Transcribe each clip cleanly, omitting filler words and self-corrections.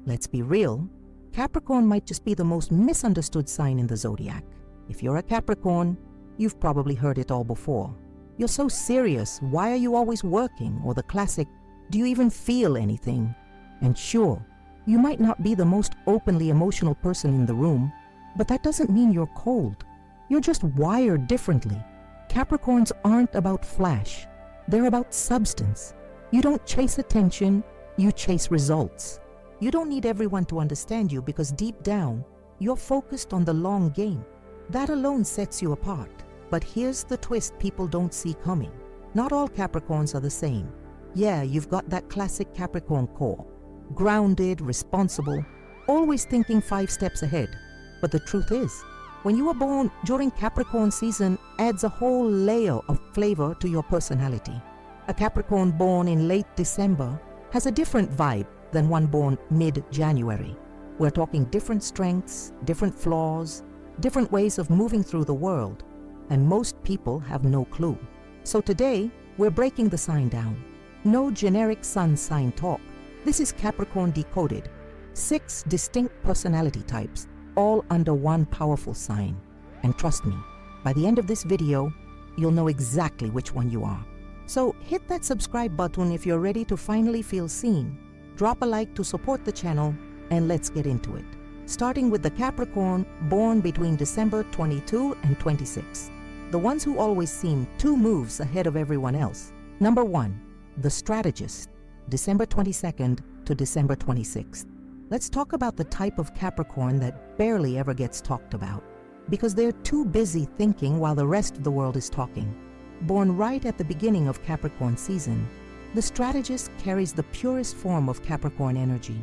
Let's be real, Capricorn might just be the most misunderstood sign in the zodiac. If you're a Capricorn, you've probably heard it all before. You're so serious, why are you always working? Or the classic, do you even feel anything? And sure, you might not be the most openly emotional person in the room, but that doesn't mean you're cold. You're just wired differently. Capricorns aren't about flash, they're about substance. You don't chase attention, you chase results. You don't need everyone to understand you because deep down, you're focused on the long game. That alone sets you apart. But here's the twist people don't see coming. Not all Capricorns are the same. Yeah, you've got that classic Capricorn core. Grounded, responsible, always thinking 5 steps ahead. But the truth is, when you were born during Capricorn season adds a whole layer of flavor to your personality. A Capricorn born in late December has a different vibe than one born mid-January. We're talking different strengths, different flaws, different ways of moving through the world, and most people have no clue. So today, we're breaking the sign down. No generic sun sign talk. This is Capricorn decoded. 6 distinct personality types, all under one powerful sign. And trust me, by the end of this video, you'll know exactly which one you are. So hit that subscribe button if you're ready to finally feel seen. Drop a like to support the channel, and let's get into it. Starting with the Capricorn born between December 22 and 26. The ones who always seem 2 moves ahead of everyone else. Number 1, the strategist, December 22nd to December 26th. Let's talk about the type of Capricorn that barely ever gets talked about, because they're too busy thinking while the rest of the world is talking. Born right at the beginning of Capricorn season, the strategist carries the purest form of Capricorn energy.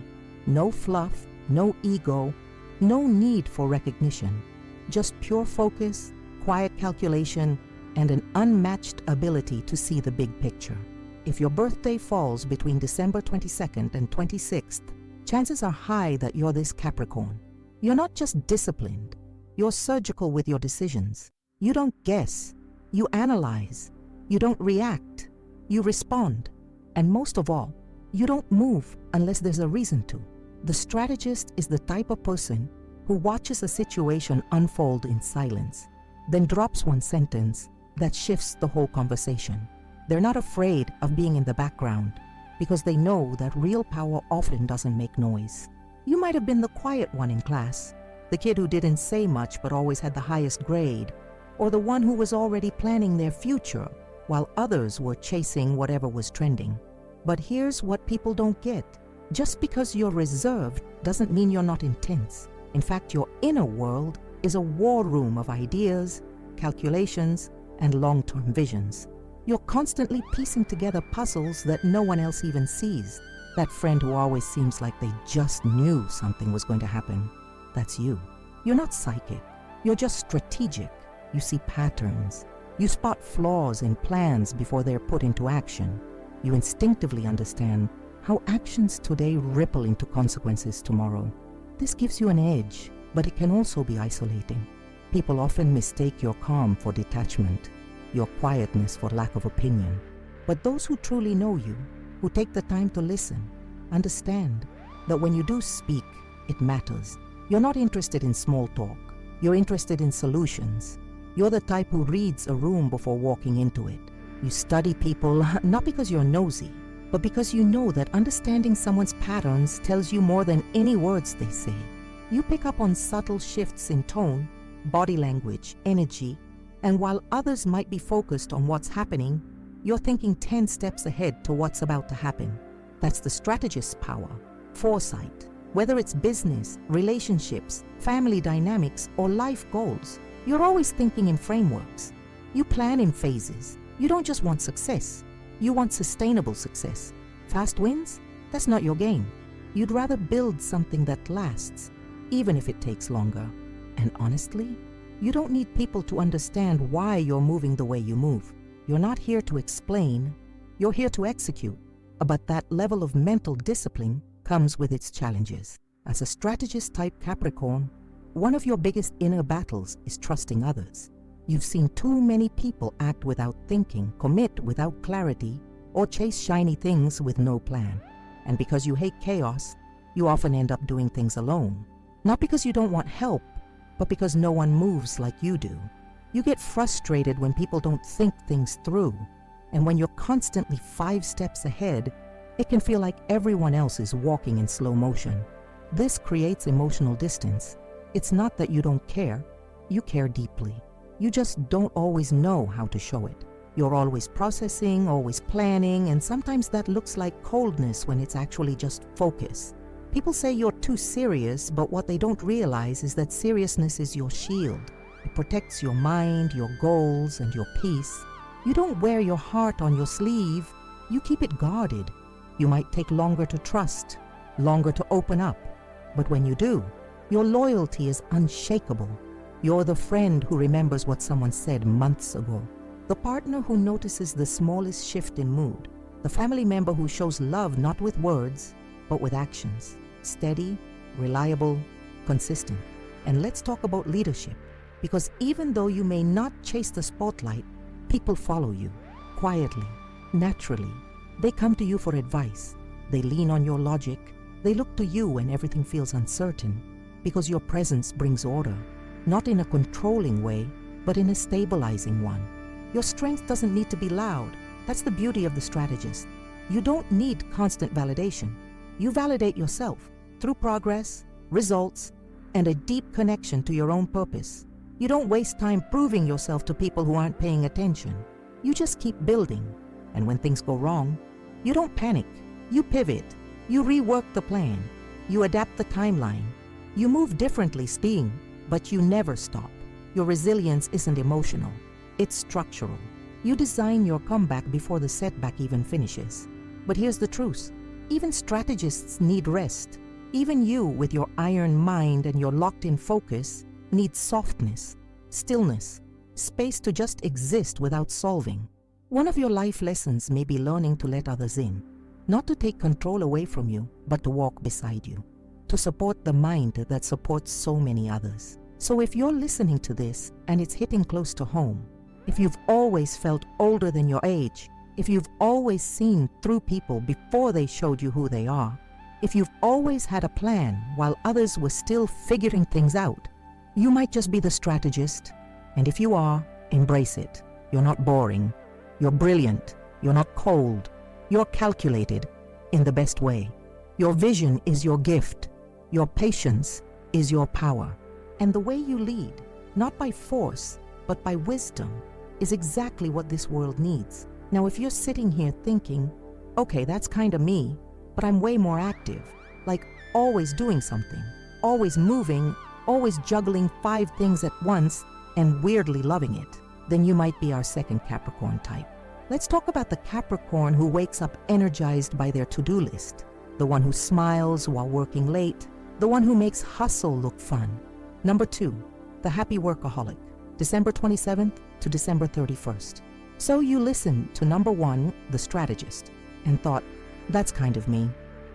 No fluff, no ego, no need for recognition. Just pure focus, quiet calculation, and an unmatched ability to see the big picture. If your birthday falls between December 22nd and 26th, chances are high that you're this Capricorn. You're not just disciplined, you're surgical with your decisions. You don't guess, you analyze. You don't react, you respond. And most of all, you don't move unless there's a reason to. The strategist is the type of person who watches a situation unfold in silence, then drops one sentence that shifts the whole conversation. They're not afraid of being in the background because they know that real power often doesn't make noise. You might have been the quiet one in class, the kid who didn't say much but always had the highest grade, or the one who was already planning their future while others were chasing whatever was trending. But here's what people don't get. Just because you're reserved doesn't mean you're not intense. In fact, your inner world is a war room of ideas, calculations, and long-term visions. You're constantly piecing together puzzles that no one else even sees. That friend who always seems like they just knew something was going to happen. That's you. You're not psychic. You're just strategic. You see patterns. You spot flaws in plans before they're put into action. You instinctively understand how actions today ripple into consequences tomorrow. This gives you an edge, but it can also be isolating. People often mistake your calm for detachment, your quietness for lack of opinion. But those who truly know you, who take the time to listen, understand that when you do speak, it matters. You're not interested in small talk. You're interested in solutions. You're the type who reads a room before walking into it. You study people not because you're nosy, but because you know that understanding someone's patterns tells you more than any words they say. You pick up on subtle shifts in tone, body language, energy, and while others might be focused on what's happening, you're thinking 10 steps ahead to what's about to happen. That's the strategist's power, foresight. Whether it's business, relationships, family dynamics, or life goals, you're always thinking in frameworks. You plan in phases. You don't just want success. You want sustainable success. Fast wins? That's not your game. You'd rather build something that lasts, even if it takes longer. And honestly, you don't need people to understand why you're moving the way you move. You're not here to explain, you're here to execute. But that level of mental discipline comes with its challenges. As a strategist-type Capricorn, one of your biggest inner battles is trusting others. You've seen too many people act without thinking, commit without clarity, or chase shiny things with no plan. And because you hate chaos, You often end up doing things alone, not because you don't want help, but because no one moves like you do. You get frustrated when people don't think things through, and when you're constantly 5 steps ahead, it can feel like everyone else is walking in slow motion. This creates emotional distance. It's not that you don't care. You care deeply. You just don't always know how to show it. You're always processing, always planning, and sometimes that looks like coldness when it's actually just focus. People say you're too serious, but what they don't realize is that seriousness is your shield. It protects your mind, your goals, and your peace. You don't wear your heart on your sleeve. You keep it guarded. You might take longer to trust, longer to open up, but when you do, your loyalty is unshakable. You're the friend who remembers what someone said months ago, the partner who notices the smallest shift in mood, the family member who shows love not with words, but with actions, steady, reliable, consistent. And let's talk about leadership, because even though you may not chase the spotlight, people follow you, quietly, naturally. They come to you for advice. They lean on your logic. They look to you when everything feels uncertain, because your presence brings order, not in a controlling way, but in a stabilizing one. Your strength doesn't need to be loud. That's the beauty of the strategist. You don't need constant validation. You validate yourself through progress, results, and a deep connection to your own purpose. You don't waste time proving yourself to people who aren't paying attention. You just keep building. And when things go wrong, you don't panic. You pivot. You rework the plan. You adapt the timeline. You move differently, but you never stop. Your resilience isn't emotional. It's structural. You design your comeback before the setback even finishes. But here's the truth. Even strategists need rest. Even you, with your iron mind and your locked-in focus, need softness, stillness, space to just exist without solving. One of your life lessons may be learning to let others in, not to take control away from you, but to walk beside you, to support the mind that supports so many others. So if you're listening to this and it's hitting close to home, if you've always felt older than your age, if you've always seen through people before they showed you who they are, if you've always had a plan while others were still figuring things out, you might just be the strategist. And if you are, embrace it. You're not boring. You're brilliant. You're not cold. You're calculated in the best way. Your vision is your gift. Your patience is your power. And the way you lead, not by force, but by wisdom, is exactly what this world needs. Now, if you're sitting here thinking, okay, that's kind of me, but I'm way more active, like always doing something, always moving, always juggling 5 things at once, and weirdly loving it, then you might be our second Capricorn type. Let's talk about the Capricorn who wakes up energized by their to-do list, the one who smiles while working late, the one who makes hustle look fun. Number 2, the happy workaholic, December 27th to December 31st. So you listened to number 1, the strategist, and thought, that's kind of me,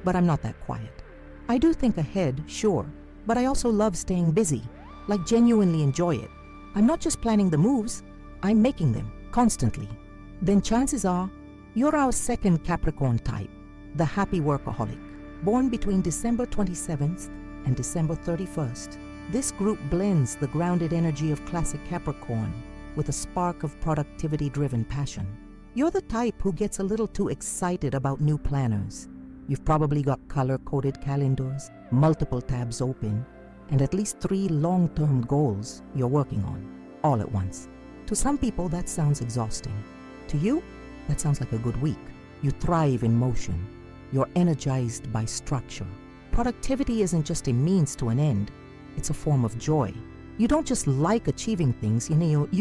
but I'm not that quiet. I do think ahead, sure, but I also love staying busy, like genuinely enjoy it. I'm not just planning the moves, I'm making them constantly. Then chances are, you're our second Capricorn type, the happy workaholic, born between December 27th and December 31st. This group blends the grounded energy of classic Capricorn with a spark of productivity-driven passion. You're the type who gets a little too excited about new planners. You've probably got color-coded calendars, multiple tabs open, and at least 3 long-term goals you're working on, all at once. To some people, that sounds exhausting. To you, that sounds like a good week. You thrive in motion. You're energized by structure. Productivity isn't just a means to an end. It's a form of joy. You don't just like achieving things, you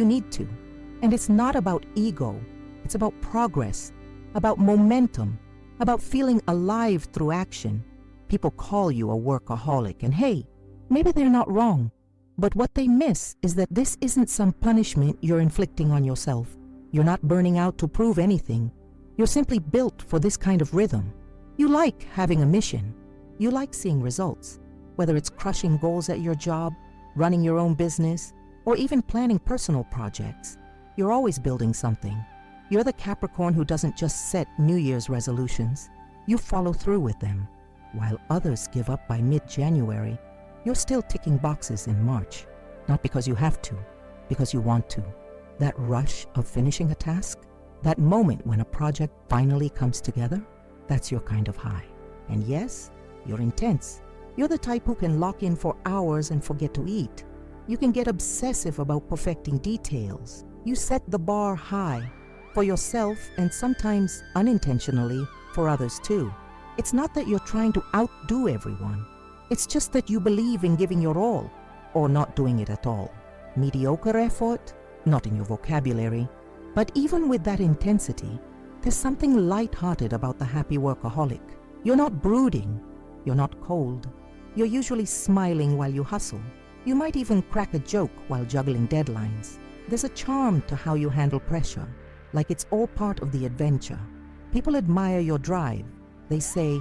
need to. And it's not about ego. It's about progress, about momentum, about feeling alive through action. People call you a workaholic, and hey, maybe they're not wrong. But what they miss is that this isn't some punishment you're inflicting on yourself. You're not burning out to prove anything. You're simply built for this kind of rhythm. You like having a mission. You like seeing results, whether it's crushing goals at your job, running your own business, or even planning personal projects. You're always building something. You're the Capricorn who doesn't just set New Year's resolutions. You follow through with them. While others give up by mid-January, you're still ticking boxes in March, not because you have to, because you want to. That rush of finishing a task, that moment when a project finally comes together, that's your kind of high. And yes, you're intense. You're the type who can lock in for hours and forget to eat. You can get obsessive about perfecting details. You set the bar high for yourself and sometimes unintentionally for others too. It's not that you're trying to outdo everyone. It's just that you believe in giving your all or not doing it at all. Mediocre effort, not in your vocabulary. But even with that intensity, there's something light-hearted about the happy workaholic. You're not brooding. You're not cold. You're usually smiling while you hustle. You might even crack a joke while juggling deadlines. There's a charm to how you handle pressure, like it's all part of the adventure. People admire your drive. They say,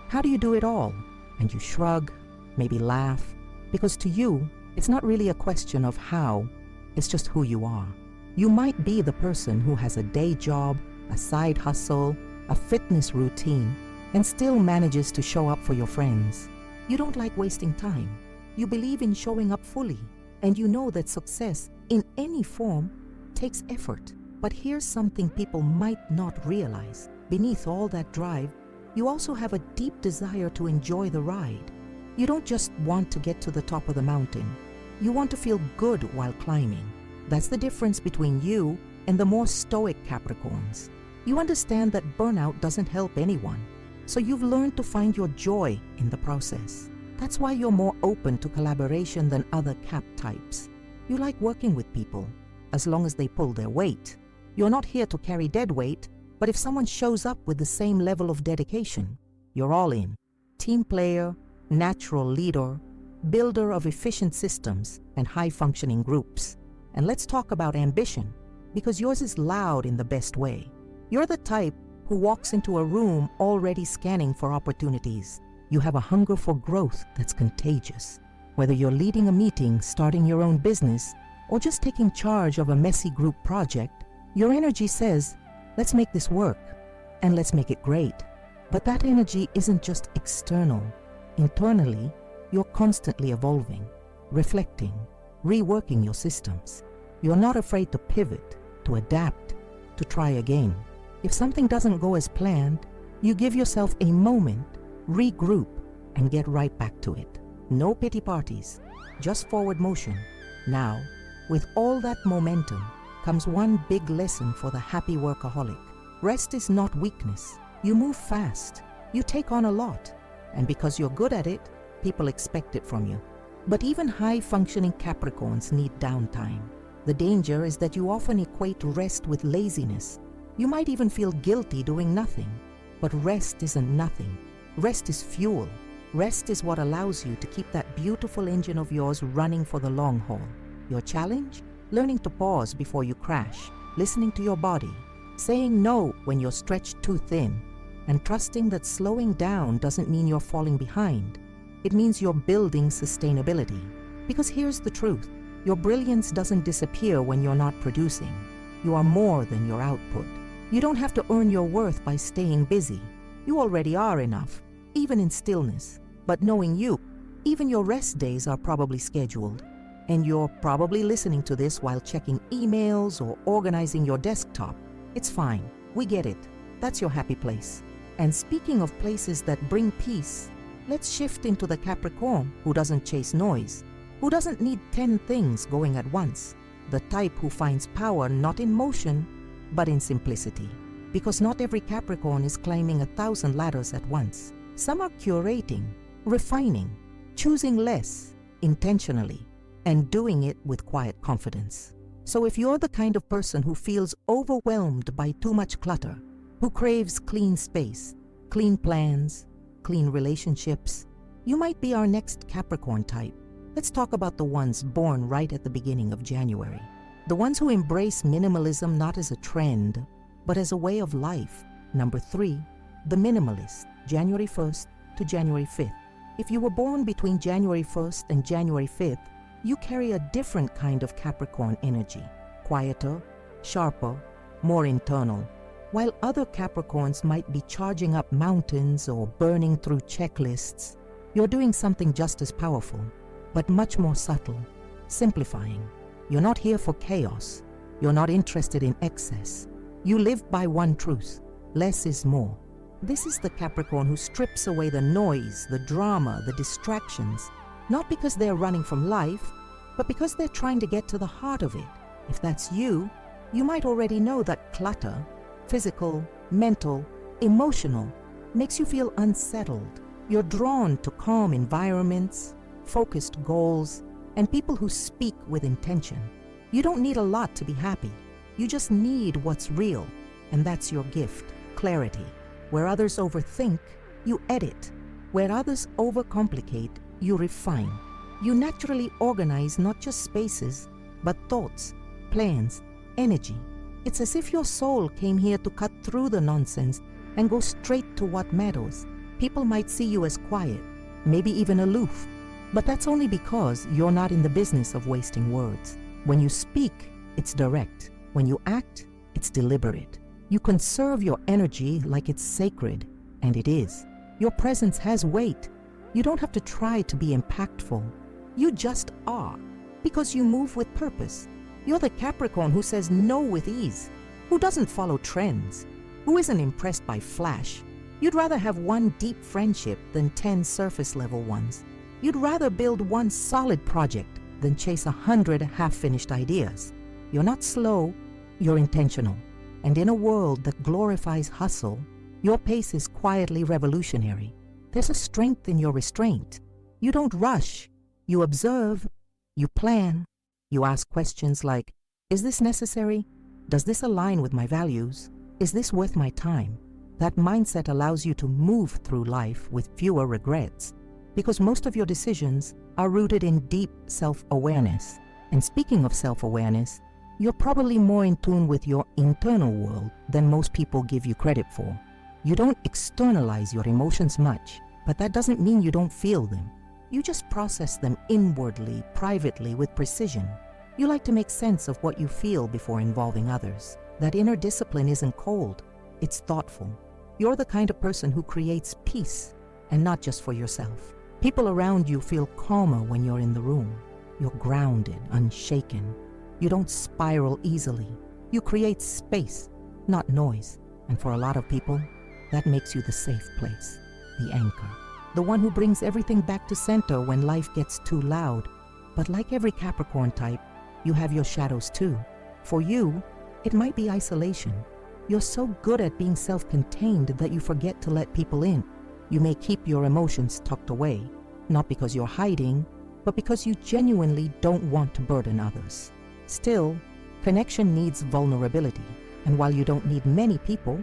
"How do you do it all?" And you shrug, maybe laugh, because to you, it's not really a question of how, it's just who you are. You might be the person who has a day job, a side hustle, a fitness routine, and still manages to show up for your friends. You don't like wasting time. You believe in showing up fully, and you know that success, in any form, takes effort. But here's something people might not realize. Beneath all that drive, you also have a deep desire to enjoy the ride. You don't just want to get to the top of the mountain. You want to feel good while climbing. That's the difference between you and the more stoic Capricorns. You understand that burnout doesn't help anyone, so you've learned to find your joy in the process. That's why you're more open to collaboration than other Cap types. You like working with people, as long as they pull their weight. You're not here to carry dead weight, but if someone shows up with the same level of dedication, you're all in. Team player, natural leader, builder of efficient systems and high-functioning groups. And let's talk about ambition, because yours is loud in the best way. You're the type who walks into a room already scanning for opportunities. You have a hunger for growth that's contagious. Whether you're leading a meeting, starting your own business, or just taking charge of a messy group project, your energy says, "Let's make this work, and let's make it great." But that energy isn't just external. Internally, you're constantly evolving, reflecting, reworking your systems. You're not afraid to pivot, to adapt, to try again. If something doesn't go as planned, you give yourself a moment, regroup, and get right back to it. No pity parties, just forward motion. Now, with all that momentum, comes one big lesson for the happy workaholic. Rest is not weakness. You move fast. You take on a lot. And because you're good at it, people expect it from you. But even high-functioning Capricorns need downtime. The danger is that you often equate rest with laziness. You might even feel guilty doing nothing. But rest isn't nothing. Rest is fuel. Rest is what allows you to keep that beautiful engine of yours running for the long haul. Your challenge? Learning to pause before you crash, listening to your body, saying no when you're stretched too thin, and trusting that slowing down doesn't mean you're falling behind. It means you're building sustainability. Because here's the truth. Your brilliance doesn't disappear when you're not producing. You are more than your output. You don't have to earn your worth by staying busy. You already are enough, even in stillness. But knowing you, even your rest days are probably scheduled. And you're probably listening to this while checking emails or organizing your desktop. It's fine. We get it. That's your happy place. And speaking of places that bring peace, let's shift into the Capricorn who doesn't chase noise, who doesn't need 10 things going at once, the type who finds power not in motion, but in simplicity. Because not every Capricorn is climbing 1,000 ladders at once. Some are curating, refining, choosing less, intentionally, and doing it with quiet confidence. So if you're the kind of person who feels overwhelmed by too much clutter, who craves clean space, clean plans, clean relationships, you might be our next Capricorn type. Let's talk about the ones born right at the beginning of January. The ones who embrace minimalism not as a trend, but as a way of life. Number 3, the minimalist, January 1st to January 5th. If you were born between January 1st and January 5th, you carry a different kind of Capricorn energy, quieter, sharper, more internal. While other Capricorns might be charging up mountains or burning through checklists, you're doing something just as powerful, but much more subtle, simplifying. You're not here for chaos. You're not interested in excess. You live by one truth: less is more. This is the Capricorn who strips away the noise, the drama, the distractions, not because they're running from life, but because they're trying to get to the heart of it. If that's you, you might already know that clutter, physical, mental, emotional, makes you feel unsettled. You're drawn to calm environments, focused goals, and people who speak with intention. You don't need a lot to be happy. You just need what's real, and that's your gift: clarity. Where others overthink, you edit. Where others overcomplicate, you refine. You naturally organize not just spaces, but thoughts, plans, energy. It's as if your soul came here to cut through the nonsense and go straight to what matters. People might see you as quiet, maybe even aloof, but that's only because you're not in the business of wasting words. When you speak, it's direct. When you act, it's deliberate. You conserve your energy like it's sacred, and it is. Your presence has weight. You don't have to try to be impactful. You just are, because you move with purpose. You're the Capricorn who says no with ease, who doesn't follow trends, who isn't impressed by flash. You'd rather have one deep friendship than 10 surface-level ones. You'd rather build one solid project than chase 100 half-finished ideas. You're not slow, you're intentional. And in a world that glorifies hustle, your pace is quietly revolutionary. There's a strength in your restraint. You don't rush. You observe. You plan. You ask questions like, is this necessary? Does this align with my values? Is this worth my time? That mindset allows you to move through life with fewer regrets, because most of your decisions are rooted in deep self-awareness. And speaking of self-awareness, you're probably more in tune with your internal world than most people give you credit for. You don't externalize your emotions much, but that doesn't mean you don't feel them. You just process them inwardly, privately, with precision. You like to make sense of what you feel before involving others. That inner discipline isn't cold, it's thoughtful. You're the kind of person who creates peace, and not just for yourself. People around you feel calmer when you're in the room. You're grounded, unshaken. You don't spiral easily. You create space, not noise. And for a lot of people, that makes you the safe place, the anchor, the one who brings everything back to center when life gets too loud. But like every Capricorn type, you have your shadows too. For you, it might be isolation. You're so good at being self-contained that you forget to let people in. You may keep your emotions tucked away, not because you're hiding, but because you genuinely don't want to burden others. Still, connection needs vulnerability, and while you don't need many people,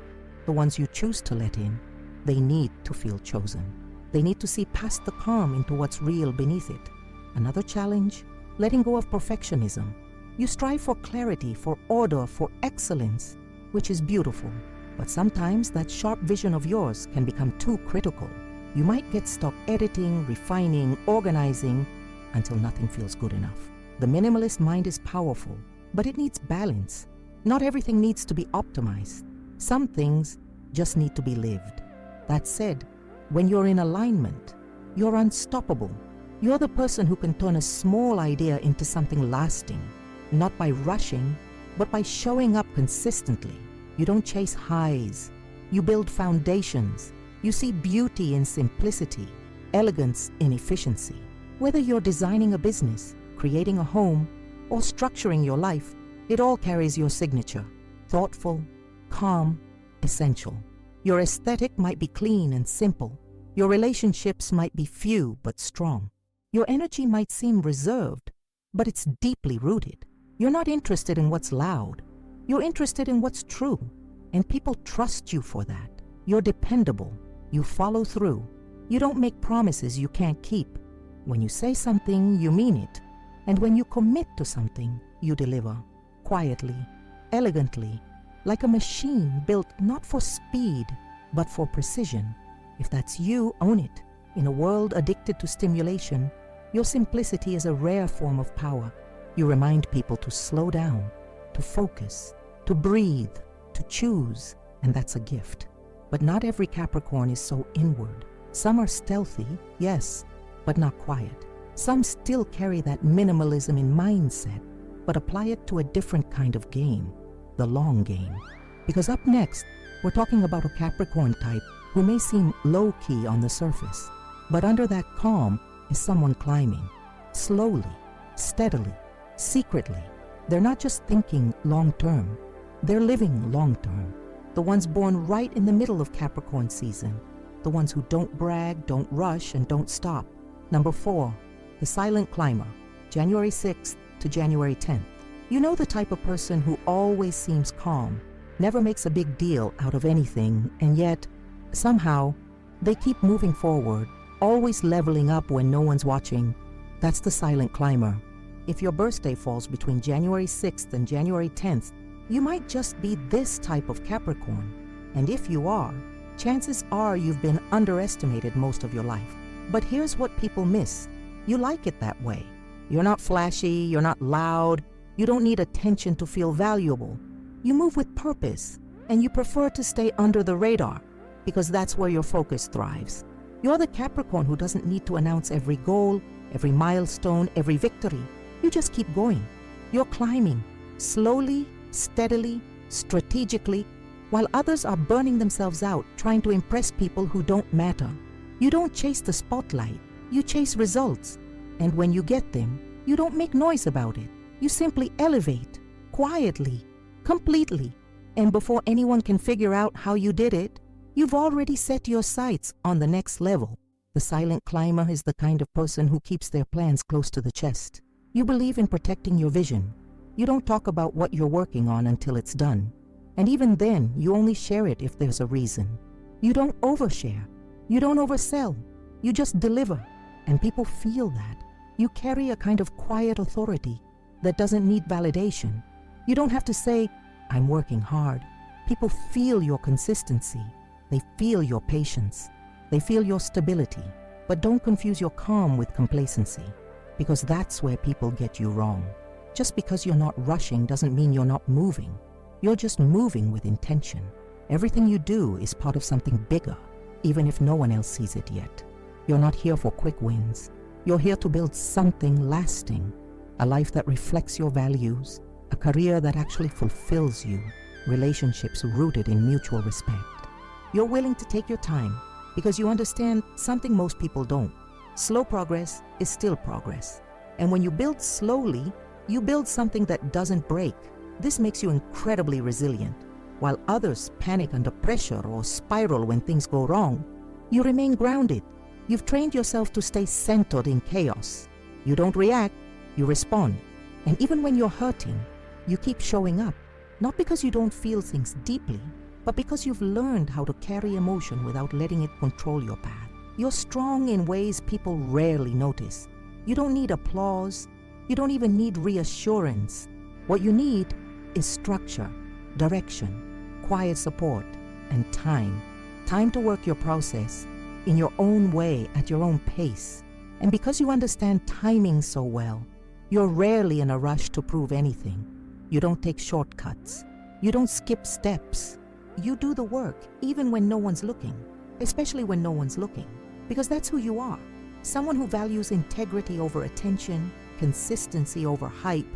the ones you choose to let in, they need to feel chosen. They need to see past the calm into what's real beneath it. Another challenge, letting go of perfectionism. You strive for clarity, for order, for excellence, which is beautiful, but sometimes that sharp vision of yours can become too critical. You might get stuck editing, refining, organizing, until nothing feels good enough. The minimalist mind is powerful, but it needs balance. Not everything needs to be optimized. Some things just need to be lived. That said, when you're in alignment, you're unstoppable. You're the person who can turn a small idea into something lasting, not by rushing, but by showing up consistently. You don't chase highs. You build foundations. You see beauty in simplicity, elegance in efficiency. Whether you're designing a business, creating a home, or structuring your life, it all carries your signature. Thoughtful, calm, essential. Your aesthetic might be clean and simple. Your relationships might be few but strong. Your energy might seem reserved, but it's deeply rooted. You're not interested in what's loud. You're interested in what's true, and people trust you for that. You're dependable. You follow through. You don't make promises you can't keep. When you say something, you mean it. And when you commit to something, you deliver. Quietly, elegantly, like a machine built not for speed, but for precision. If that's you, own it. In a world addicted to stimulation, your simplicity is a rare form of power. You remind people to slow down, to focus, to breathe, to choose, and that's a gift. But not every Capricorn is so inward. Some are stealthy, yes, but not quiet. Some still carry that minimalism in mindset, but apply it to a different kind of game, the long game. Because up next, we're talking about a Capricorn type who may seem low-key on the surface, but under that calm is someone climbing, slowly, steadily, secretly. They're not just thinking long-term, they're living long-term. The ones born right in the middle of Capricorn season, the ones who don't brag, don't rush, and don't stop. Number 4, the silent climber, January 6th to January 10th. You know the type of person who always seems calm, never makes a big deal out of anything, and yet, somehow, they keep moving forward, always leveling up when no one's watching. That's the silent climber. If your birthday falls between January 6th and January 10th, you might just be this type of Capricorn. And if you are, chances are you've been underestimated most of your life. But here's what people miss. You like it that way. You're not flashy, you're not loud, you don't need attention to feel valuable. You move with purpose, and you prefer to stay under the radar, because that's where your focus thrives. You're the Capricorn who doesn't need to announce every goal, every milestone, every victory. You just keep going. You're climbing, slowly, steadily, strategically, while others are burning themselves out trying to impress people who don't matter. You don't chase the spotlight, you chase results. And when you get them, you don't make noise about it. You simply elevate, quietly, completely. And before anyone can figure out how you did it, you've already set your sights on the next level. The silent climber is the kind of person who keeps their plans close to the chest. You believe in protecting your vision. You don't talk about what you're working on until it's done. And even then, you only share it if there's a reason. You don't overshare. You don't oversell. You just deliver. And people feel that. You carry a kind of quiet authority that doesn't need validation. You don't have to say, I'm working hard. People feel your consistency. They feel your patience. They feel your stability. But don't confuse your calm with complacency, because that's where people get you wrong. Just because you're not rushing doesn't mean you're not moving. You're just moving with intention. Everything you do is part of something bigger, even if no one else sees it yet. You're not here for quick wins. You're here to build something lasting, a life that reflects your values, a career that actually fulfills you, relationships rooted in mutual respect. You're willing to take your time because you understand something most people don't. Slow progress is still progress. And when you build slowly, you build something that doesn't break. This makes you incredibly resilient. While others panic under pressure or spiral when things go wrong, you remain grounded. You've trained yourself to stay centered in chaos. You don't react, you respond. And even when you're hurting, you keep showing up. Not because you don't feel things deeply, but because you've learned how to carry emotion without letting it control your path. You're strong in ways people rarely notice. You don't need applause. You don't even need reassurance. What you need is structure, direction, quiet support, and time. Time to work your process in your own way, at your own pace. And because you understand timing so well, you're rarely in a rush to prove anything. You don't take shortcuts. You don't skip steps. You do the work even when no one's looking, especially when no one's looking, because that's who you are. Someone who values integrity over attention, consistency over hype.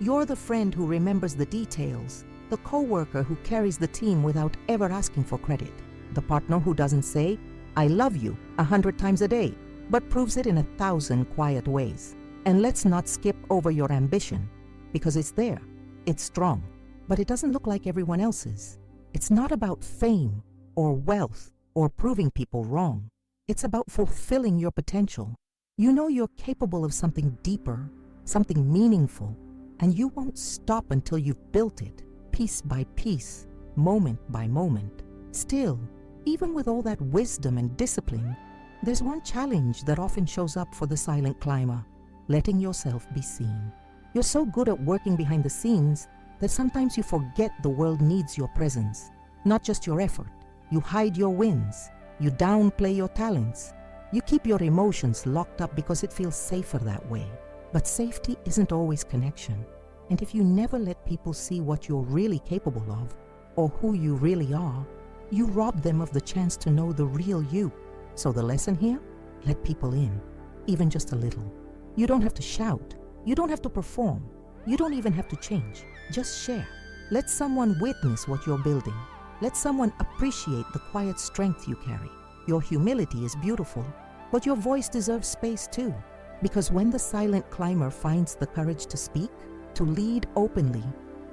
You're the friend who remembers the details, the coworker who carries the team without ever asking for credit, the partner who doesn't say, I love you 100 times a day, but proves it in 1,000 quiet ways. And let's not skip over your ambition, because it's there, it's strong, but it doesn't look like everyone else's. It's not about fame or wealth or proving people wrong. It's about fulfilling your potential. You know you're capable of something deeper, something meaningful, and you won't stop until you've built it, piece by piece, moment by moment. Still, even with all that wisdom and discipline, there's one challenge that often shows up for the silent climber: letting yourself be seen. You're so good at working behind the scenes that sometimes you forget the world needs your presence, not just your effort. You hide your wins. You downplay your talents. You keep your emotions locked up because it feels safer that way. But safety isn't always connection. And if you never let people see what you're really capable of, or who you really are, you rob them of the chance to know the real you. So the lesson here? Let people in, even just a little. You don't have to shout. You don't have to perform. You don't even have to change. Just share. Let someone witness what you're building. Let someone appreciate the quiet strength you carry. Your humility is beautiful, but your voice deserves space too. Because when the silent climber finds the courage to speak, to lead openly,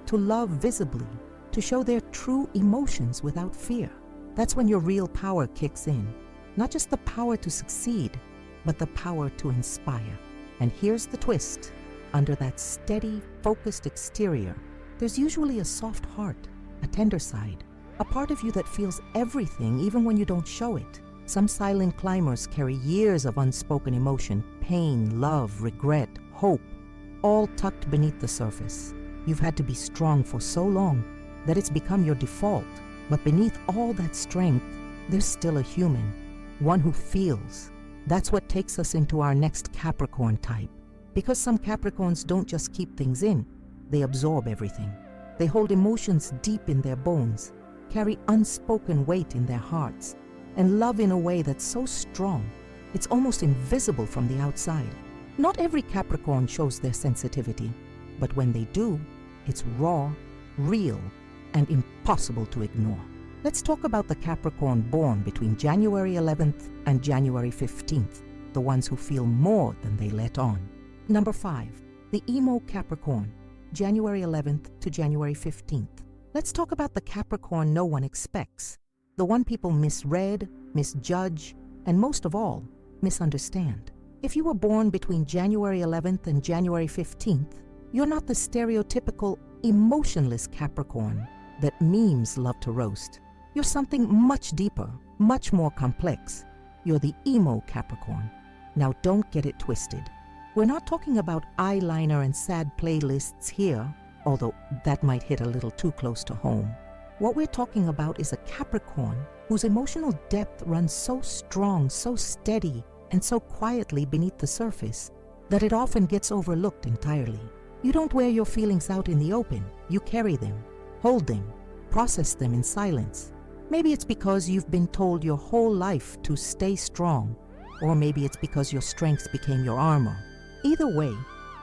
to love visibly, to show their true emotions without fear, that's when your real power kicks in. Not just the power to succeed, but the power to inspire. And here's the twist. Under that steady, focused exterior, there's usually a soft heart, a tender side, a part of you that feels everything even when you don't show it. Some silent climbers carry years of unspoken emotion, pain, love, regret, hope, all tucked beneath the surface. You've had to be strong for so long that it's become your default. But beneath all that strength, there's still a human, one who feels. That's what takes us into our next Capricorn type. Because some Capricorns don't just keep things in, they absorb everything. They hold emotions deep in their bones, carry unspoken weight in their hearts, and love in a way that's so strong, it's almost invisible from the outside. Not every Capricorn shows their sensitivity, but when they do, it's raw, real, and impossible to ignore. Let's talk about the Capricorn born between January 11th and January 15th, the ones who feel more than they let on. Number 5, the emo Capricorn, January 11th to January 15th. Let's talk about the Capricorn no one expects, the one people misread, misjudge, and most of all, misunderstand. If you were born between January 11th and January 15th, you're not the stereotypical emotionless Capricorn that memes love to roast. You're something much deeper, much more complex. You're the emo Capricorn. Now don't get it twisted. We're not talking about eyeliner and sad playlists here, although that might hit a little too close to home. What we're talking about is a Capricorn whose emotional depth runs so strong, so steady, and so quietly beneath the surface that it often gets overlooked entirely. You don't wear your feelings out in the open. You carry them, hold them, process them in silence. Maybe it's because you've been told your whole life to stay strong, or maybe it's because your strengths became your armor. Either way,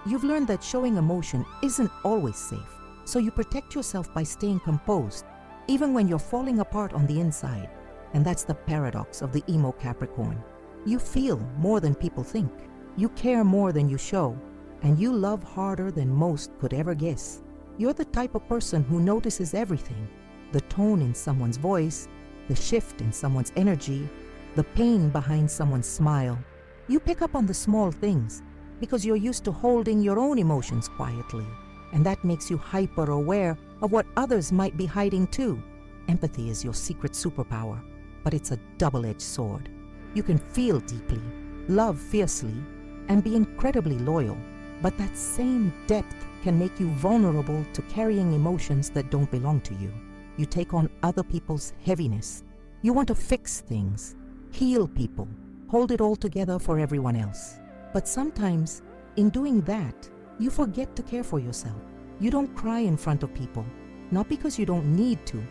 you've learned that showing emotion isn't always safe, so you protect yourself by staying composed, even when you're falling apart on the inside. And that's the paradox of the emo Capricorn. You feel more than people think, you care more than you show, and you love harder than most could ever guess. You're the type of person who notices everything, the tone in someone's voice, the shift in someone's energy, the pain behind someone's smile. You pick up on the small things because you're used to holding your own emotions quietly, and that makes you hyper-aware of what others might be hiding too. Empathy is your secret superpower, but it's a double-edged sword. You can feel deeply, love fiercely, and be incredibly loyal, but that same depth can make you vulnerable to carrying emotions that don't belong to you. You take on other people's heaviness. You want to fix things, heal people, hold it all together for everyone else. But sometimes, in doing that, you forget to care for yourself. You don't cry in front of people, not because you don't need to,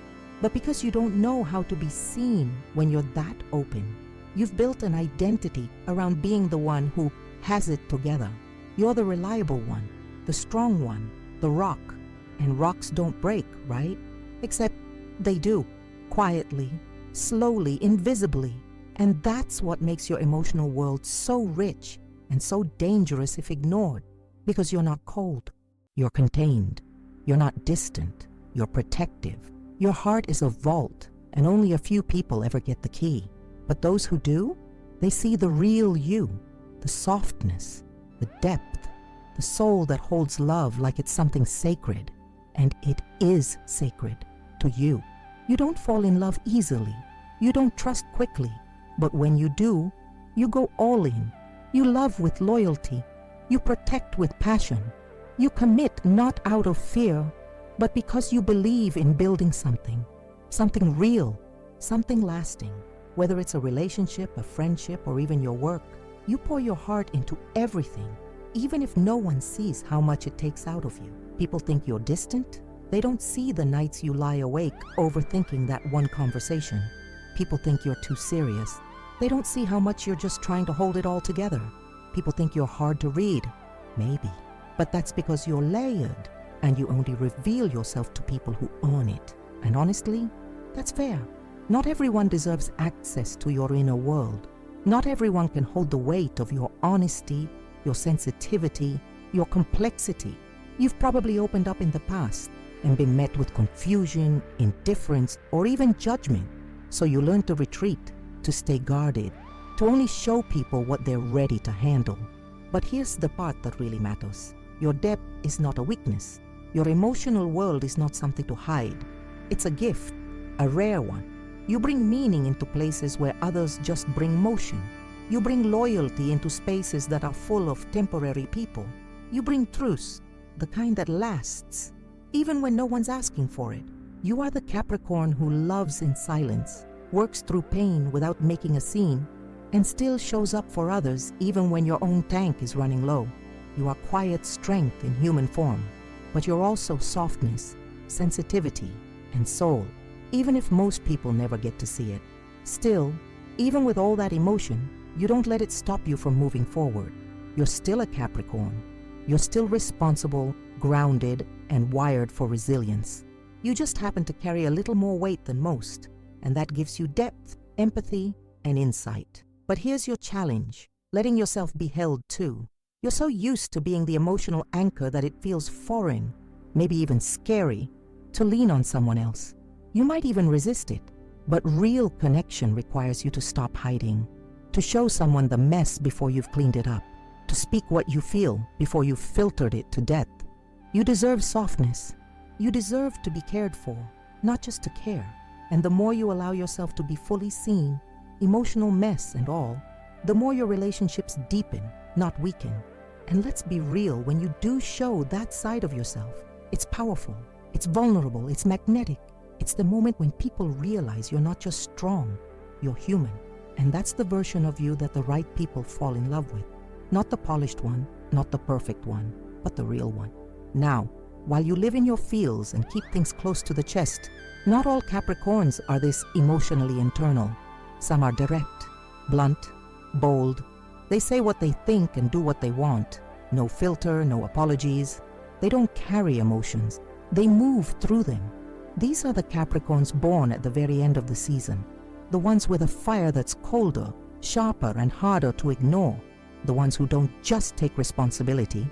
but because you don't know how to be seen when you're that open. You've built an identity around being the one who has it together. You're the reliable one, the strong one, the rock. And rocks don't break, right? Except they do, quietly, slowly, invisibly. And that's what makes your emotional world so rich and so dangerous if ignored. Because you're not cold, you're contained. You're not distant, you're protective. Your heart is a vault, and only a few people ever get the key. But those who do, they see the real you, the softness, the depth, the soul that holds love like it's something sacred. And it is sacred to you. You don't fall in love easily. You don't trust quickly. But when you do, you go all in. You love with loyalty. You protect with passion. You commit not out of fear, but because you believe in building something real, something lasting. Whether it's a relationship, a friendship, or even your work, you pour your heart into everything, even if no one sees how much it takes out of you. People think you're distant, They don't see the nights you lie awake overthinking that one conversation. People think you're too serious. They don't see how much you're just trying to hold it all together. People think you're hard to read. Maybe. But that's because you're layered, and you only reveal yourself to people who own it. And honestly, that's fair. Not everyone deserves access to your inner world. Not everyone can hold the weight of your honesty, your sensitivity, your complexity. You've probably opened up in the past and been met with confusion, indifference, or even judgment. So you learn to retreat, to stay guarded, to only show people what they're ready to handle. But here's the part that really matters. Your depth is not a weakness. Your emotional world is not something to hide. It's a gift, a rare one. You bring meaning into places where others just bring motion. You bring loyalty into spaces that are full of temporary people. You bring truth, the kind that lasts, even when no one's asking for it. You are the Capricorn who loves in silence, works through pain without making a scene, and still shows up for others even when your own tank is running low. You are quiet strength in human form, but you're also softness, sensitivity, and soul, even if most people never get to see it. Still, even with all that emotion, you don't let it stop you from moving forward. You're still a Capricorn. You're still responsible, grounded, and wired for resilience. You just happen to carry a little more weight than most, and that gives you depth, empathy, and insight. But here's your challenge, letting yourself be held too. You're so used to being the emotional anchor that it feels foreign, maybe even scary, to lean on someone else. You might even resist it, but real connection requires you to stop hiding, to show someone the mess before you've cleaned it up, to speak what you feel before you've filtered it to death. You deserve softness. You deserve to be cared for, not just to care. And the more you allow yourself to be fully seen, emotional mess and all, the more your relationships deepen, not weaken. And let's be real, when you do show that side of yourself, it's powerful, it's vulnerable, it's magnetic. It's the moment when people realize you're not just strong, you're human. And that's the version of you that the right people fall in love with. Not the polished one, not the perfect one, but the real one. Now, while you live in your feels and keep things close to the chest, not all Capricorns are this emotionally internal. Some are direct, blunt, bold. They say what they think and do what they want. No filter, no apologies. They don't carry emotions. They move through them. These are the Capricorns born at the very end of the season. The ones with a fire that's colder, sharper, and harder to ignore. The ones who don't just take responsibility.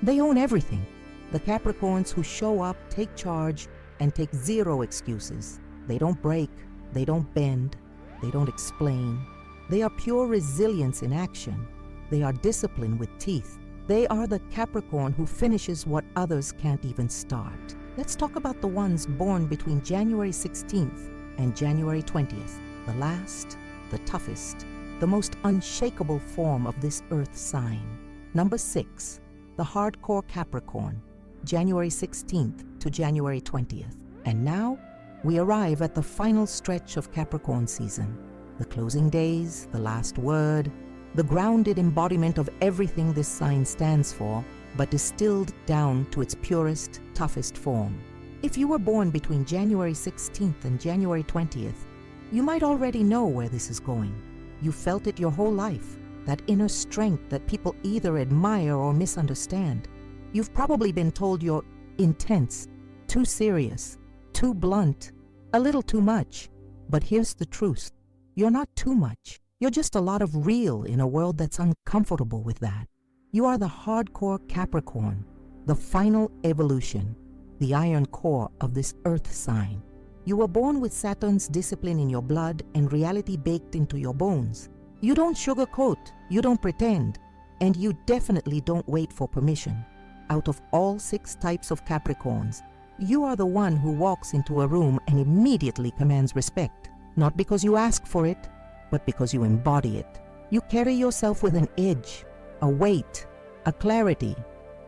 They own everything. The Capricorns who show up, take charge, and take zero excuses. They don't break. They don't bend. They don't explain. They are pure resilience in action. They are discipline with teeth. They are the Capricorn who finishes what others can't even start. Let's talk about the ones born between January 16th and January 20th. The last, the toughest, the most unshakable form of this earth sign. Number 6, the hardcore Capricorn, January 16th to January 20th. And now, we arrive at the final stretch of Capricorn season. The closing days, the last word, the grounded embodiment of everything this sign stands for, but distilled down to its purest, toughest form. If you were born between January 16th and January 20th, you might already know where this is going. You felt it your whole life, that inner strength that people either admire or misunderstand. You've probably been told you're intense, too serious, too blunt, a little too much. But here's the truth. You're not too much. You're just a lot of real in a world that's uncomfortable with that. You are the hardcore Capricorn, the final evolution, the iron core of this earth sign. You were born with Saturn's discipline in your blood and reality baked into your bones. You don't sugarcoat, you don't pretend, and you definitely don't wait for permission. Out of all 6 types of Capricorns, you are the one who walks into a room and immediately commands respect, not because you ask for it, but because you embody it. You carry yourself with an edge, a weight, a clarity.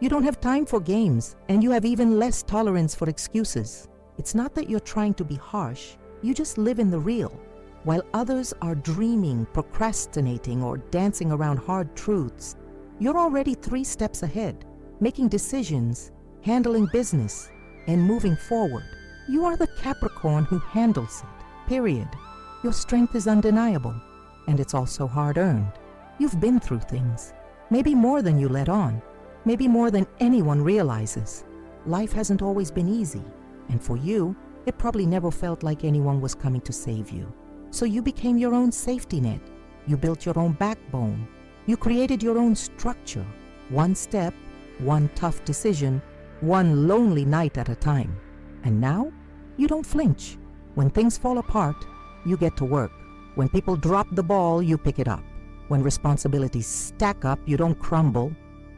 You don't have time for games, and you have even less tolerance for excuses. It's not that you're trying to be harsh, you just live in the real. While others are dreaming, procrastinating, or dancing around hard truths, you're already 3 steps ahead, making decisions, handling business, and moving forward. You are the Capricorn who handles it, period. Your strength is undeniable, and it's also hard-earned. You've been through things, maybe more than you let on, maybe more than anyone realizes. Life hasn't always been easy, and for you, it probably never felt like anyone was coming to save you. So you became your own safety net. You built your own backbone. You created your own structure, one step, one tough decision, one lonely night at a time. And now, you don't flinch. When things fall apart, you get to work. When people drop the ball, you pick it up. When responsibilities stack up, you don't crumble.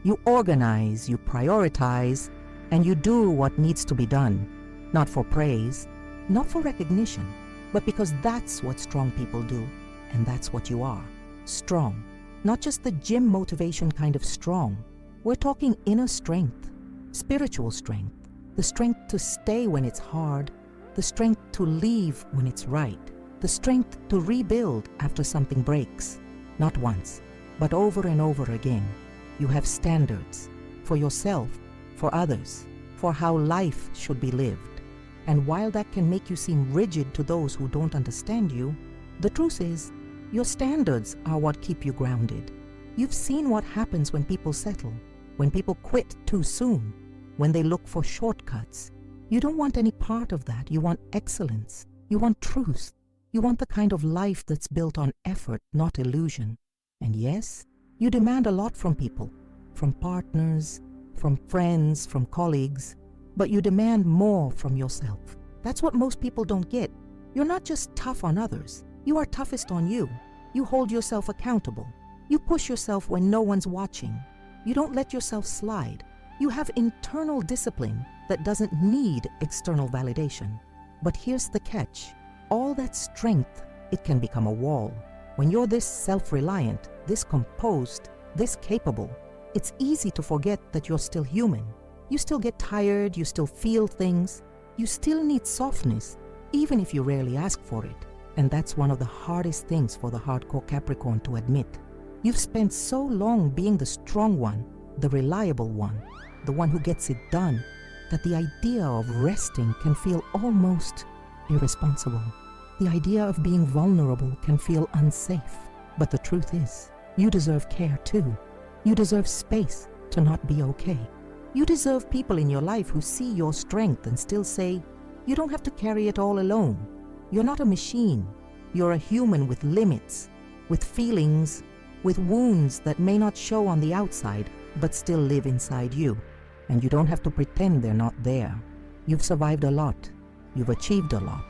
You organize, you prioritize, and you do what needs to be done. Not for praise, not for recognition, but because that's what strong people do, and that's what you are. Strong. Not just the gym motivation kind of strong. We're talking inner strength, spiritual strength, the strength to stay when it's hard, the strength to leave when it's right, the strength to rebuild after something breaks. Not once, but over and over again. You have standards for yourself, for others, for how life should be lived. And while that can make you seem rigid to those who don't understand you, the truth is, your standards are what keep you grounded. You've seen what happens when people settle, when people quit too soon, when they look for shortcuts. You don't want any part of that. You want excellence. You want truth. You want the kind of life that's built on effort, not illusion. And yes, you demand a lot from people, from partners, from friends, from colleagues, but you demand more from yourself. That's what most people don't get. You're not just tough on others. You are toughest on you. You hold yourself accountable. You push yourself when no one's watching. You don't let yourself slide. You have internal discipline that doesn't need external validation. But here's the catch. All that strength, it can become a wall. When you're this self-reliant, this composed, this capable, it's easy to forget that you're still human. You still get tired, you still feel things, you still need softness, even if you rarely ask for it. And that's one of the hardest things for the hardcore Capricorn to admit. You've spent so long being the strong one, the reliable one, the one who gets it done, that the idea of resting can feel almost irresponsible. The idea of being vulnerable can feel unsafe. But the truth is, you deserve care too. You deserve space to not be okay. You deserve people in your life who see your strength and still say, you don't have to carry it all alone. You're not a machine. You're a human with limits, with feelings, with wounds that may not show on the outside, but still live inside you. And you don't have to pretend they're not there. You've survived a lot. You've achieved a lot.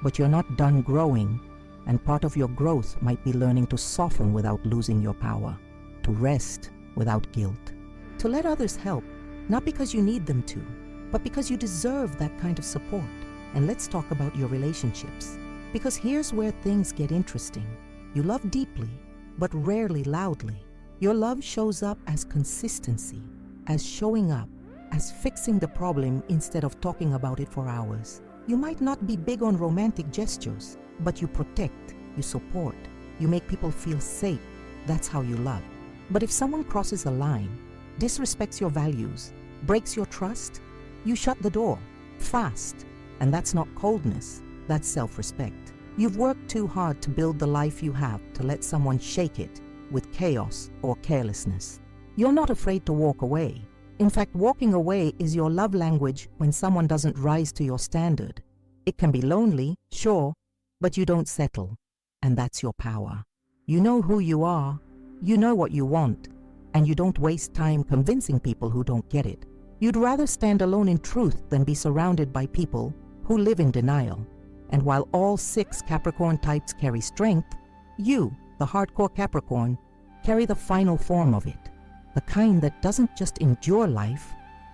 But you're not done growing, and part of your growth might be learning to soften without losing your power, to rest without guilt, to let others help, not because you need them to, but because you deserve that kind of support. And let's talk about your relationships, because here's where things get interesting. You love deeply, but rarely loudly. Your love shows up as consistency, as showing up, as fixing the problem instead of talking about it for hours. You might not be big on romantic gestures, but you protect, you support, you make people feel safe. That's how you love. But if someone crosses a line, disrespects your values, breaks your trust, you shut the door, fast. And that's not coldness, that's self-respect. You've worked too hard to build the life you have to let someone shake it with chaos or carelessness. You're not afraid to walk away. In fact, walking away is your love language when someone doesn't rise to your standard. It can be lonely, sure, but you don't settle. And that's your power. You know who you are, you know what you want, and you don't waste time convincing people who don't get it. You'd rather stand alone in truth than be surrounded by people who live in denial. And while all 6 Capricorn types carry strength, you, the hardcore Capricorn, carry the final form of it. The kind that doesn't just endure life,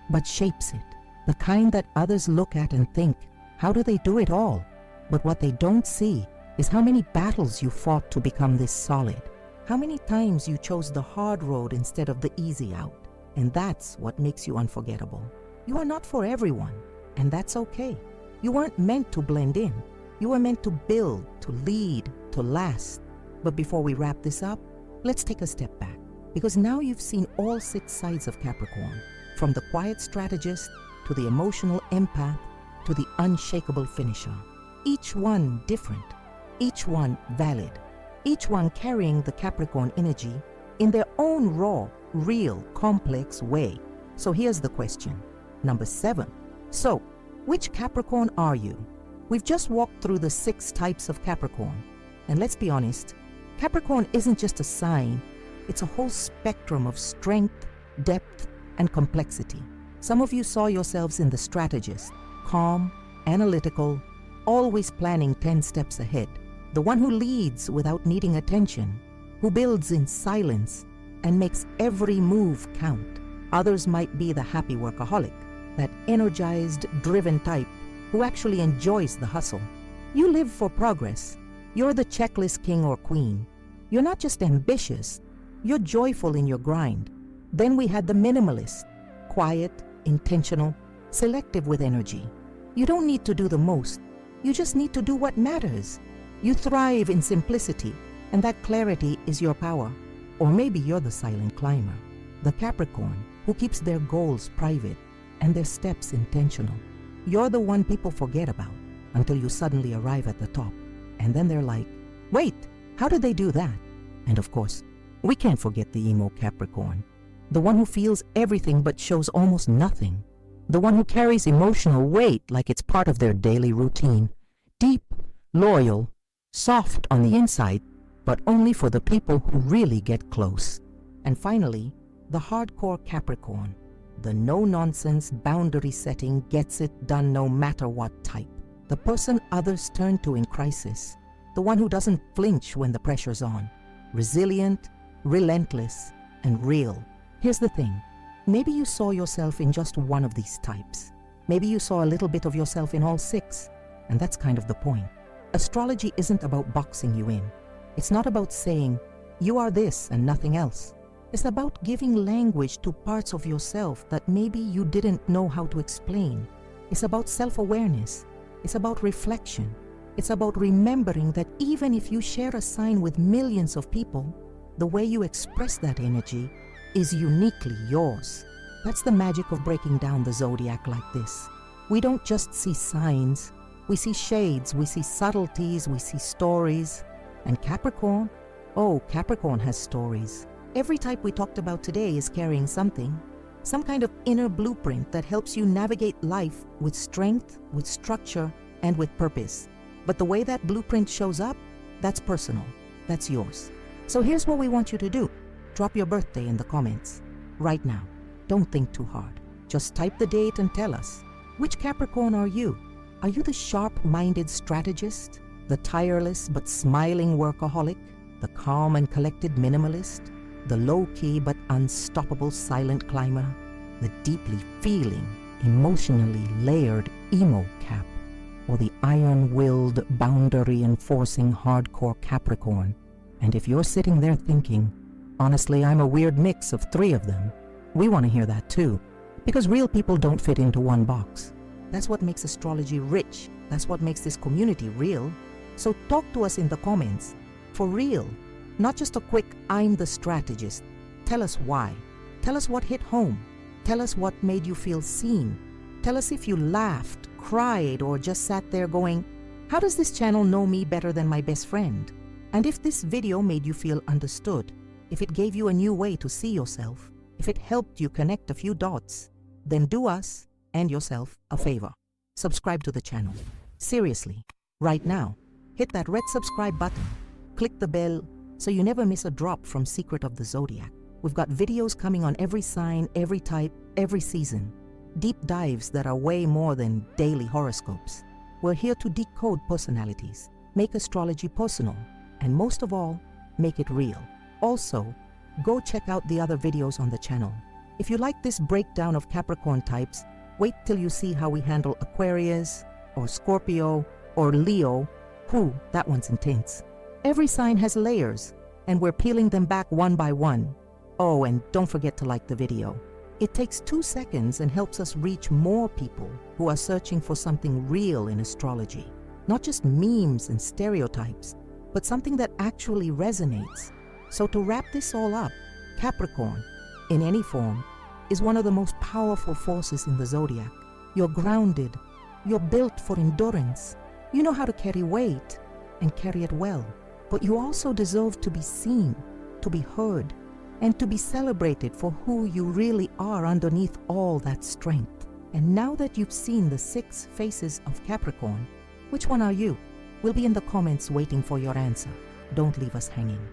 but shapes it. The kind that others look at and think, how do they do it all? But what they don't see is how many battles you fought to become this solid. How many times you chose the hard road instead of the easy out. And that's what makes you unforgettable. You are not for everyone, and that's okay. You weren't meant to blend in. You were meant to build, to lead, to last. But before we wrap this up, let's take a step back. Because now you've seen all 6 sides of Capricorn, from the quiet strategist to the emotional empath, to the unshakable finisher. Each one different, each one valid, each one carrying the Capricorn energy in their own raw, real, complex way. So here's the question. Number 7. So, which Capricorn are you? We've just walked through the 6 types of Capricorn. And let's be honest, Capricorn isn't just a sign, it's a whole spectrum of strength, depth, and complexity. Some of you saw yourselves in the strategist, calm, analytical, always planning 10 steps ahead, the one who leads without needing attention, who builds in silence and makes every move count. Others might be the happy workaholic, that energized, driven type who actually enjoys the hustle. You live for progress. You're the checklist king or queen. You're not just ambitious, you're joyful in your grind. Then we had the minimalist, quiet, intentional, selective with energy. You don't need to do the most. You just need to do what matters. You thrive in simplicity, and that clarity is your power. Or maybe you're the silent climber, the Capricorn who keeps their goals private and their steps intentional. You're the one people forget about until you suddenly arrive at the top. And then they're like, wait, how did they do that? And of course, we can't forget the emo Capricorn, the one who feels everything but shows almost nothing, the one who carries emotional weight like it's part of their daily routine, deep, loyal, soft on the inside, but only for the people who really get close. And finally, the hardcore Capricorn, the no-nonsense, boundary-setting, gets-it-done no matter what type, the person others turn to in crisis, the one who doesn't flinch when the pressure's on, resilient, relentless, and real. Here's the thing, maybe you saw yourself in just one of these types. Maybe you saw a little bit of yourself in all 6, and that's kind of the point. Astrology isn't about boxing you in. It's not about saying, you are this and nothing else. It's about giving language to parts of yourself that maybe you didn't know how to explain. It's about self-awareness. It's about reflection. It's about remembering that even if you share a sign with millions of people, the way you express that energy is uniquely yours. That's the magic of breaking down the zodiac like this. We don't just see signs. We see shades, we see subtleties, we see stories. And Capricorn? Oh, Capricorn has stories. Every type we talked about today is carrying something, some kind of inner blueprint that helps you navigate life with strength, with structure, and with purpose. But the way that blueprint shows up, that's personal. That's yours. So here's what we want you to do. Drop your birthday in the comments. Right now. Don't think too hard. Just type the date and tell us. Which Capricorn are you? Are you the sharp-minded strategist? The tireless but smiling workaholic? The calm and collected minimalist? The low-key but unstoppable silent climber? The deeply feeling, emotionally layered emo Cap? Or the iron-willed, boundary-enforcing hardcore Capricorn? And if you're sitting there thinking, honestly, I'm a weird mix of 3 of them, we want to hear that too. Because real people don't fit into one box. That's what makes astrology rich. That's what makes this community real. So talk to us in the comments. For real. Not just a quick, I'm the strategist. Tell us why. Tell us what hit home. Tell us what made you feel seen. Tell us if you laughed, cried, or just sat there going, how does this channel know me better than my best friend? And if this video made you feel understood, if it gave you a new way to see yourself, if it helped you connect a few dots, then do us and yourself a favor. Subscribe to the channel. Seriously, right now, hit that red subscribe button. Click the bell so you never miss a drop from Secret of the Zodiac. We've got videos coming on every sign, every type, every season. Deep dives that are way more than daily horoscopes. We're here to decode personalities, make astrology personal, and most of all, make it real. Also, go check out the other videos on the channel. If you like this breakdown of Capricorn types, wait till you see how we handle Aquarius, or Scorpio, or Leo. That one's intense. Every sign has layers, and we're peeling them back one by one. Oh, and don't forget to like the video. It takes 2 seconds and helps us reach more people who are searching for something real in astrology. Not just memes and stereotypes, but something that actually resonates. So to wrap this all up, Capricorn, in any form, is one of the most powerful forces in the zodiac. You're grounded. You're built for endurance. You know how to carry weight and carry it well. But you also deserve to be seen, to be heard, and to be celebrated for who you really are underneath all that strength. And now that you've seen the 6 faces of Capricorn, which one are you? We'll be in the comments waiting for your answer. Don't leave us hanging.